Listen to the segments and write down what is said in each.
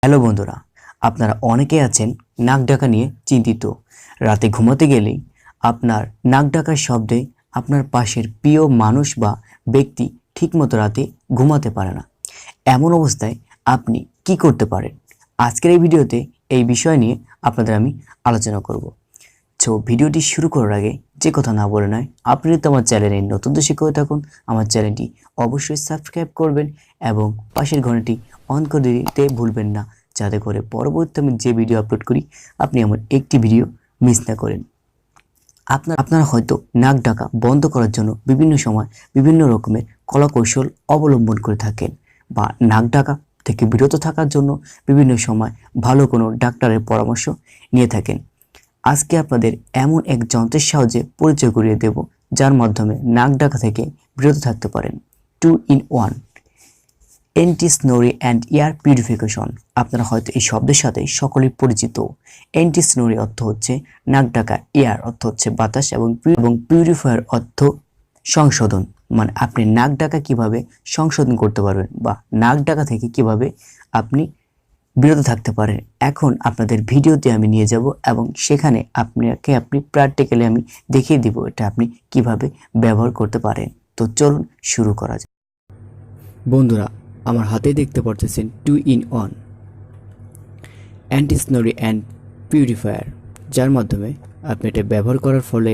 Hello বন্ধুরা, আপনারা অনেকেই আছেন নাক ডাকা নিয়ে চিন্তিত। রাতে ঘুমাতে গেলেই আপনার নাক ডাকার শব্দে আপনার পাশের প্রিয় মানুষ বা ব্যক্তি ঠিকমতো রাতে ঘুমাতে পারে না। এমন অবস্থায় আপনি কি করতে পারেন? আজকের এই ভিডিওতে এই বিষয় নিয়ে আপনাদের আমি আলোচনা করব। তো ভিডিওটি শুরু করার আগে যে কথা না বলে নয়, আপনি যদি আমার চ্যানেলে নতুন দর্শক হয়ে থাকুন, আমার চ্যানেলটি অবশ্যই সাবস্ক্রাইব করবেন এবং পাশের ঘন্টাটি অন করে দিতে ভুলবেন না, যাতে করে পরবর্তী আমি যে ভিডিও আপলোড করি আপনি আমার একটি ভিডিও মিস না করেন। আপনারা হয়তো নাক ডাকা বন্ধ করার জন্য বিভিন্ন সময় বিভিন্ন রকমের কলাকৌশল অবলম্বন করে থাকেন, বা নাক ডাকা থেকে বিরত থাকার জন্য বিভিন্ন সময় ভালো কোনো ডাক্তারের পরামর্শ নিয়ে থাকেন। আজকে আপনাদের এমন এক যন্ত্রের সাহায্যে পরিচয় করিয়ে দেব, যার মাধ্যমে নাক ডাকা থেকে বিরত থাকতে পারেন। 2-in-1 anti snoring and air purification. আপনারা হয়তো এই শব্দের সাথে সকলেই পরিচিত। অ্যান্টি স্নোরি অর্থ হচ্ছে নাক ডাকা, এয়ার অর্থ হচ্ছে বাতাস, এবং পিউরিফায়ার অর্থ সংশোধন। মানে আপনি নাক ডাকা কিভাবে সংশোধন করতে পারবেন, বা নাক ডাকা থেকে কিভাবে আপনি বিরত থাকতে পারেন। এখন আপনাদের ভিডিওতে আমি নিয়ে যাব এবং সেখানে আপনি প্র্যাকটিক্যালি আমি দেখিয়ে দিব এটা আপনি কিভাবে ব্যবহার করতে পারেন। তো চলুন শুরু করা যাক। বন্ধুরা, আমার হাতে দেখতে পাচ্ছেন 2-in-1 anti snoring and purifier, যার মাধ্যমে আপনি এটা ব্যবহার করার ফলে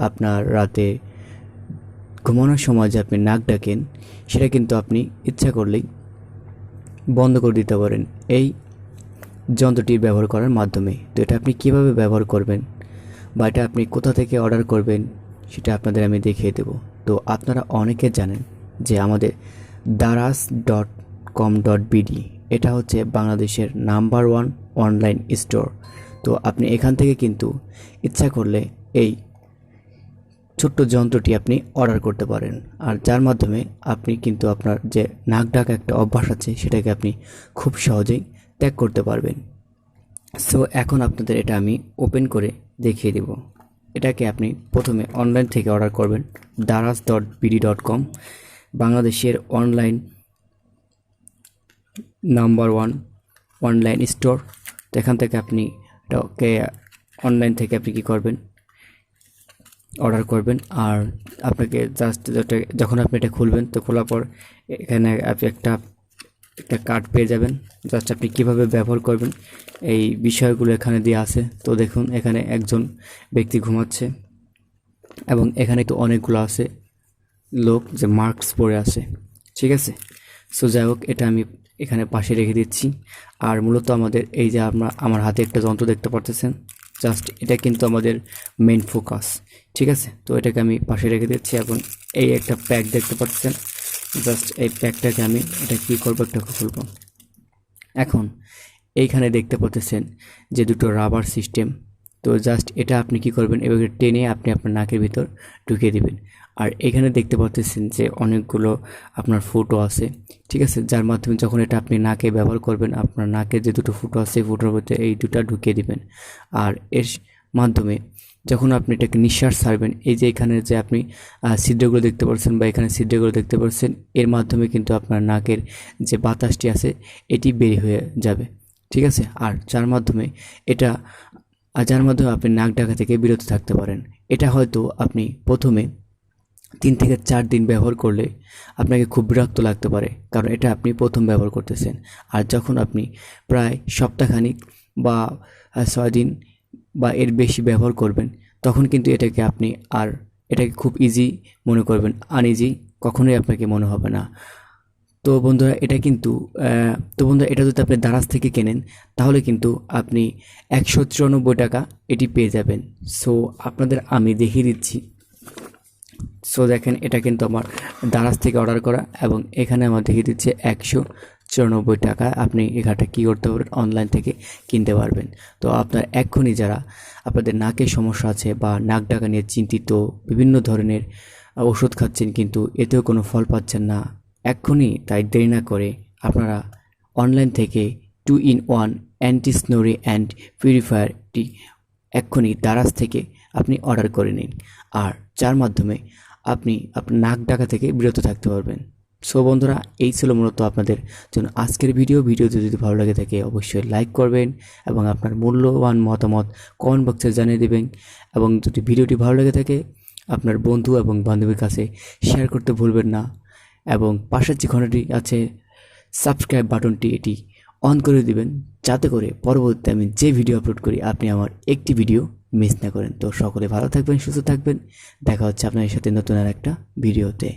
আপনার রাতে ঘুমানোর সময় যে আপনি নাক ডাকেন সেটা কিন্তু আপনি ইচ্ছা করলেই বন্ধ করে দিতে পারেন এই যন্ত্রটি ব্যবহার করার মাধ্যমে। তো এটা আপনি কিভাবে ব্যবহার করবেন বা এটা আপনি কোথা থেকে অর্ডার করবেন সেটা আপনাদের আমি দেখিয়ে দেব। তো আপনারা অনেকে জানেন যে আমাদের daraz.com.bd এটা হচ্ছে বাংলাদেশের নাম্বার 1 অনলাইন স্টোর। তো আপনি এখান থেকে কিন্তু ইচ্ছা করলে এই ছোট্ট যন্ত্রটি আপনি অর্ডার করতে পারেন, আর যার মাধ্যমে আপনি কিন্তু আপনার যে নাক ডাকা একটা অভ্যাস আছে সেটাকে আপনি খুব সহজেই ত্যাগ করতে পারবেন। সো এখন আপনাদের এটা আমি ওপেন করে দেখিয়ে দেব। এটাকে আপনি প্রথমে অনলাইন থেকে অর্ডার করবেন, daraz.bd.com, বাংলাদেশের অনলাইন নাম্বার 1 অনলাইন স্টোর। তো এখান থেকে আপনি এটাকে অনলাইন থেকে আপনি কী করবেন, অর্ডার করবেন। আর আপনাকে জাস্ট যখন আপনি এটা খুলবেন, তো খোলার পর এখানে আপনি একটা কার্ড পেয়ে যাবেন। জাস্ট আপনি কীভাবে ব্যবহার করবেন এই বিষয়গুলো এখানে দিয়ে আছে। তো দেখুন, এখানে একজন ব্যক্তি ঘুমাচ্ছে এবং এখানে তো অনেকগুলো আছে লোক যে মাস্ক পরে আছে, ঠিক আছে। সো যাই হোক, এটা আমি এখানে পাশে রেখে দিচ্ছি। আর মূলত আমাদের এই যে আমার হাতে একটা যন্ত্র দেখতে পাচ্ছেন, জাস্ট এটা কিন্তু আমাদের মেইন ফোকাস, ঠিক আছে। তো এটাকে আমি পাশে রেখে দিচ্ছি এবং এই একটা প্যাক দেখতে পাচ্ছেন, জাস্ট এই প্যাকটাকে আমি এটা কী করবো, একটা খুলবো। এখন এইখানে দেখতে পাচ্ছেন যে দুটো রাবার সিস্টেম। তো জাস্ট এটা আপনি কি করবেন, এভাবে টেনে আপনি আপনার নাকের ভিতর ঢুকিয়ে দিবেন। আর এখানে দেখতে পাচ্ছেন যে অনেকগুলো আপনার ফুটো আছে, ঠিক আছে, যার মাধ্যমে যখন এটা আপনি নাকে ব্যবহার করবেন, আপনার নাকে যে দুটো ফুটো আছে সেই ফুটোর মধ্যে এই দুটো ঢুকিয়ে দিবেন। আর এর মাধ্যমে যখন আপনি এটাকে নিঃশ্বাস ছাড়বেন, এই যে এখানে যে আপনি ছিদ্রগুলো দেখতে পাচ্ছেন বা এখানে ছিদ্রগুলো দেখতে পাচ্ছেন, এর মাধ্যমে কিন্তু আপনার নাকের যে বাতাসটি আছে এটি বের হয়ে যাবে, ঠিক আছে। আর যার মাধ্যমে আপনি নাক ডাকা থেকে বিরত থাকতে পারেন। এটা হয়তো আপনি প্রথমে 3 থেকে 4 দিন ব্যবহার করলে আপনাকে খুব বিরক্ত লাগতে পারে, কারণ এটা আপনি প্রথম ব্যবহার করতেছেন। আর যখন আপনি প্রায় সপ্তাহখানিক বা 6 দিন বা এর বেশি ব্যবহার করবেন, তখন কিন্তু এটাকে খুব ইজি মনে করবেন, আনইজি কখনোই আপনাকে মনে হবে না। তো বন্ধুরা, এটা যদি আপনি দারাজ থেকে কেনেন তাহলে কিন্তু আপনি 194 টাকা এটি পেয়ে যাবেন। সো আপনাদের আমি দেখিয়ে দিচ্ছি। সো দেখেন, এটা কিন্তু আমার দারাজ থেকে অর্ডার করা এবং এখানে আমার দেখিয়ে দিচ্ছে 194 টাকা। আপনি এখানটা কী করতে পারবেন, অনলাইন থেকে কিনতে পারবেন। তো আপনার এক্ষুনি যারা আপনাদের নাকের সমস্যা আছে বা নাক ডাকা নিয়ে চিন্তিত, বিভিন্ন ধরনের ওষুধ খাচ্ছেন কিন্তু এতেও কোনো ফল পাচ্ছেন না, এক্ষুনি তাই দেরি না করে আপনারা অনলাইন থেকে 2-in-1 অ্যান্টি স্নোরি অ্যান্ড পিউরিফায়ারটি এক্ষুনি দারাজ থেকে আপনি অর্ডার করে নিন, আর যার মাধ্যমে আপনি আপনার নাক ডাকা থেকে বিরত থাকতে পারবেন। সো বন্ধুরা, এই ছিল মূলত আপনাদের জন্য আজকের ভিডিওটি যদি ভালো লাগে থাকে অবশ্যই লাইক করবেন এবং আপনার মূল্যবান মতামত কমেন্ট বক্সে জানিয়ে দেবেন। এবং যদি ভিডিওটি ভালো লেগে থাকে আপনার বন্ধু এবং বান্ধবীর কাছে শেয়ার করতে ভুলবেন না। এবং পাশের যে ঘন্টাটি আছে সাবস্ক্রাইব বাটনটি এটি অন করে দিবেন, যাতে করে পরবর্তীতে আমি যে ভিডিও আপলোড করি আপনি আমার একটি ভিডিও মিস না করেন। তো সকলে ভালো থাকবেন, সুস্থ থাকবেন। দেখা হচ্ছে আপনাদের সাথে নতুন আর একটা ভিডিওতে।